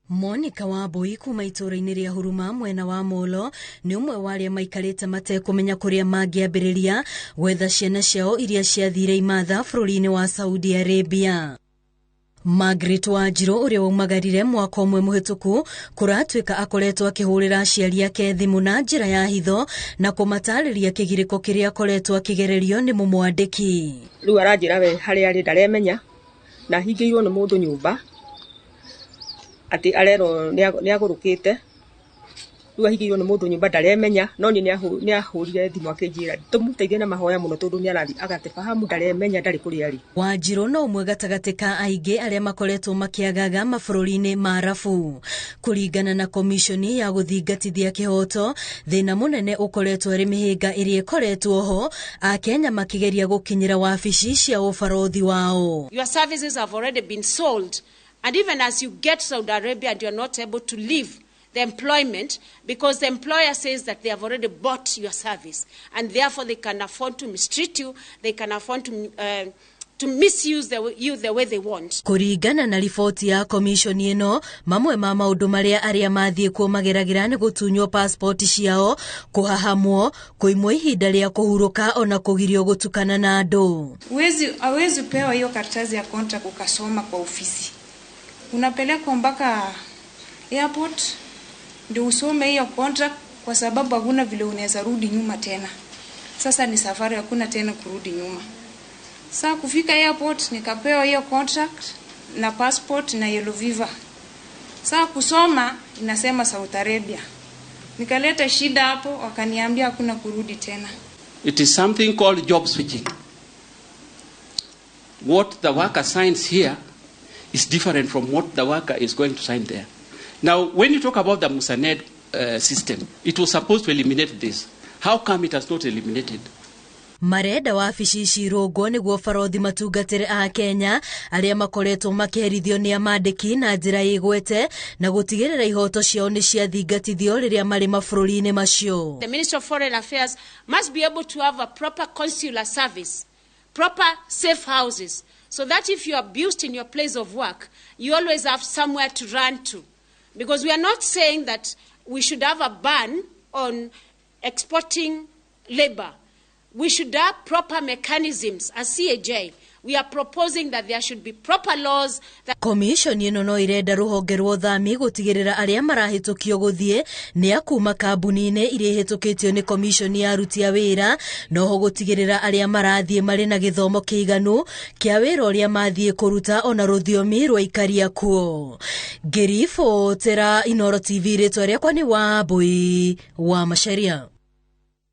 Monica wa Boi kuma itũra-inĩ rĩa Huruma mwena wa Molo nĩ ũmwe wa arĩa maikarĩte matekũmenya kũrĩa mangĩambĩrĩria gwetha ciana ciao iria ciathire imatha bũrũri-inĩ wa Saudi Arabia. Margaret Wanjiru ũrĩa waumagarire mwaka ũmwe mũhĩtũku kũratuĩka akoretwo akĩhũrĩra aciari ake thimũ na njĩra ya hitho na kũmatarĩria kĩgirĩko kĩrĩa akoretwo akĩgererio nĩ mũmwandĩki. Rĩu aranjĩra we harĩa arĩ ndaremenya na hingĩirwo nĩ mũndũ nyũmba ati arero nĩ agũrũkĩte rĩu ahingĩirwo nĩ mũndũ nyũmba ndaremenya no nĩ ahũrire thimũ akĩnjĩra tũmũteithie na mahoya mũno tondũ nĩ arathi agatefahamu ndaremenya ndarĩ kũrĩa arĩ. Wanjiru no ũmwe gatagatĩ ka aingĩ arĩa makoretwo makĩagaga mabũrũri-inĩ ma Arabu. Kũringana na komishoni ya gũthingatithia kĩhoto, thĩna mũnene ũkoretwo arĩ mĩhĩnga ĩrĩa ĩkoretwo ho, Akenya makĩgeria gũkinyĩra wabici cia ũbarothi wao. Your services have already been sold, and even as you get Saudi Arabia and you're not able to leave the employment because the employer says that they have already bought your service and therefore they can afford to mistreat you, they can afford to misuse you the way they want. Kũringana na riboti ya komishoni ĩno, mamwe ma maũndũ marĩa arĩa mathiĩ kuo mageragĩra nĩ gũtunywo passport ciao, kũhahamwo, kũimwo ihinda rĩa kũhurũka ona kũgirio gũtukana na andũ. Hawezi pewa hiyo karatasi ya contract ukasoma kwa ofisi. Unapelekwa mpaka airport ndio usome hiyo contract kwa sababu hakuna vile unaweza rudi nyuma tena. Sasa ni safari, hakuna tena kurudi nyuma. Sasa kufika airport nikapewa hiyo contract na passport na yellow visa. Sasa kusoma inasema Saudi Arabia. Nikaleta shida hapo, wakaniambia hakuna kurudi tena. It is something called job switching. What the worker signs here is different from what the worker is going to sign there. Now, when you talk about the Musaned system, it was supposed to eliminate this. How come it has not eliminated? Marenda wabici cirũngwo nĩguo barothi matungatĩre a Kenya arĩa makoretwo makĩherithio nĩ amandĩki na njĩra ĩgwete na gũtigĩrĩra ihoto ciao nĩ ciathingatithio rĩrĩa marĩ mabũrũri-inĩ macio. The Ministry of Foreign Affairs must be able to have a proper consular service, proper safe houses, so that if you are abused in your place of work, you always have somewhere to run to. Because we are not saying that we should have a ban on exporting labor. We should have proper mechanisms as CAJ. We are proposing that there should be proper laws. Commission ĩno no irenda rũhonge rwa ũthami gũtigĩrĩra arĩa marahĩtũkio gũthiĩ nĩ akuma kambuni-inĩ iria ihĩtũkĩtio nĩ commission ya aruti a wĩra, noho gũtigĩrĩra arĩa marathiĩ marĩ na gĩthomo kĩiganu kĩa wĩra ũrĩa mathiĩ kũruta ona rũthiomi rwa ikaria kuo. Ngĩribotera Inooro TV, rĩtwa rĩakwa nĩ Wambui wa Macharia.